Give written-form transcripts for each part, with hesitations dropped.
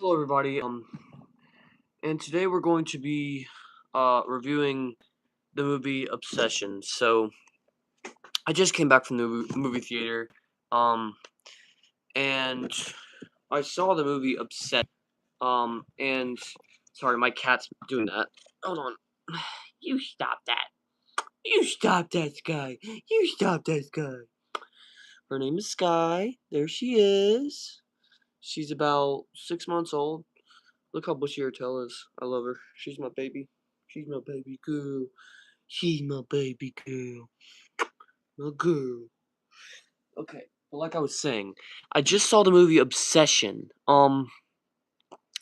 Hello, everybody. And today we're going to be reviewing the movie Obsession. So I just came back from the movie theater, and I saw the movie Obsession. And sorry, my cat's doing that. Hold on. You stop that. You stop that, Sky. You stop that, Sky. Her name is Sky. There she is. She's about 6 months old. Look how bushy her tail is. I love her. She's my baby. She's my baby girl. She's my baby girl. My girl. Okay, but like I was saying, I just saw the movie Obsession.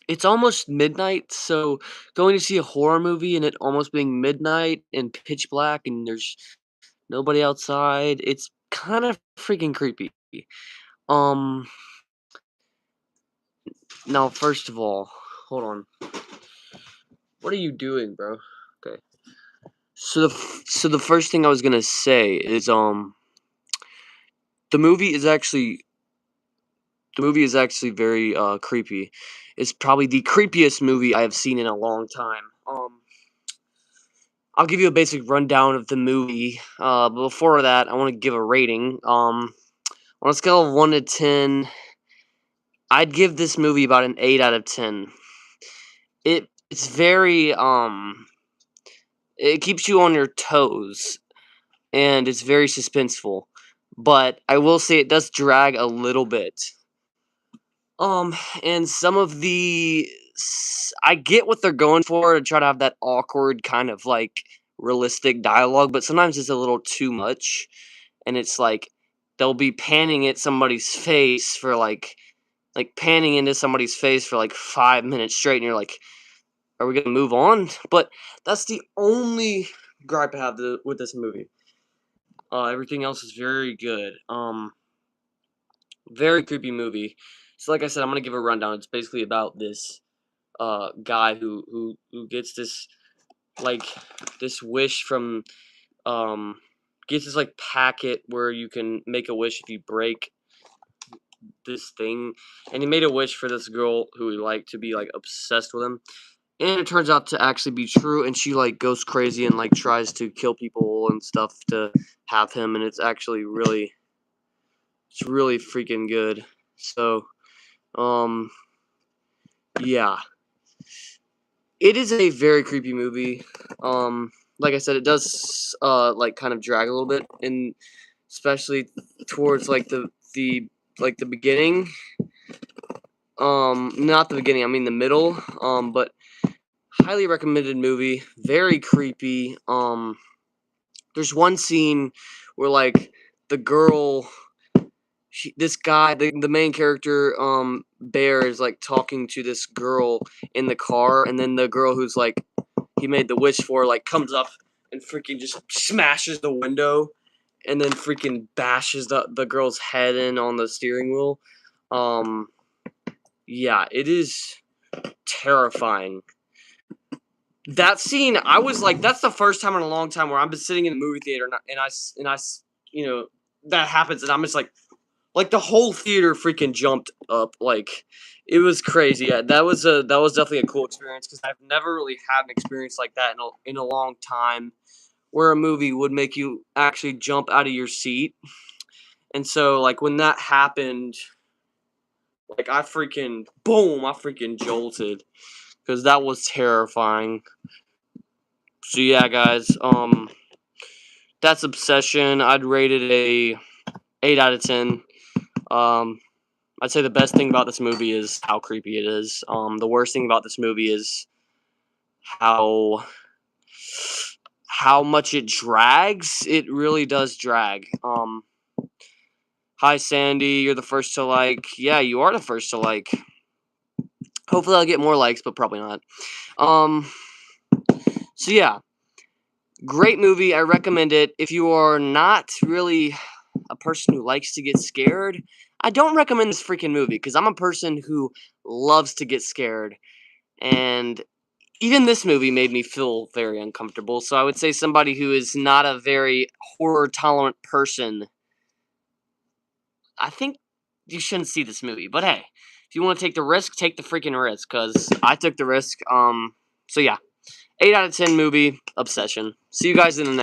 It's almost midnight, so going to see a horror movie and it almost being midnight and pitch black and there's nobody outside, it's kind of freaking creepy. Um, Now first of all, hold on. What are you doing, bro? Okay. So the first thing I was gonna say is the movie is actually very creepy. It's probably the creepiest movie I have seen in a long time. I'll give you a basic rundown of the movie. But before that, I want to give a rating. On a scale of 1 to 10, I'd give this movie about an 8 out of 10. It's very it keeps you on your toes and it's very suspenseful. But I will say it does drag a little bit. And some of I get what they're going for to try to have that awkward kind of like realistic dialogue, but sometimes it's a little too much, and it's like they'll be panning at somebody's face for like panning into somebody's face for like 5 minutes straight, and you're like, are we gonna move on? But that's the only gripe I have with this movie. Everything else is very good. Very creepy movie. So like I said, I'm gonna give a rundown. It's basically about this guy who gets this like this wish from gets this like packet where you can make a wish if you break this thing, and he made a wish for this girl who he liked to be like obsessed with him, and it turns out to actually be true, and she like goes crazy and like tries to kill people and stuff to have him, and it's really freaking good. So um yeah, it is a very creepy movie. Like I said, it does like kind of drag a little bit, and especially towards like the beginning. Not the beginning. I mean the middle. But highly recommended movie. Very creepy. There's one scene where like the girl, this guy, the main character, Bear is like talking to this girl in the car, and then the girl who's like he made the wish for like comes up and freaking just smashes the window and then freaking bashes the girl's head in on the steering wheel. Um yeah, it is terrifying. That scene, I was like, that's the first time in a long time where I've been sitting in the movie theater and I you know, that happens and I'm just like the whole theater freaking jumped up. Like it was crazy. Yeah, that was definitely a cool experience because I've never really had an experience like that in a long time, where a movie would make you actually jump out of your seat. And so like when that happened, like I freaking jolted because that was terrifying. So yeah, guys, that's Obsession. I'd rate it a 8 out of 10. Um, I'd say the best thing about this movie is how creepy it is. The worst thing about this movie is how much it drags. It really does drag. Hi Sandy, you're the first to like. Yeah, you are the first to like. Hopefully I'll get more likes, but probably not. Um, so yeah, great movie. I recommend it. If you are not really a person who likes to get scared, I don't recommend this freaking movie because I'm a person who loves to get scared, and even this movie made me feel very uncomfortable. So I would say somebody who is not a very horror tolerant person, I think you shouldn't see this movie. But hey, If you want to take the risk, take the freaking risk, because I took the risk. So yeah, 8 out of 10 movie, Obsession. See you guys in the next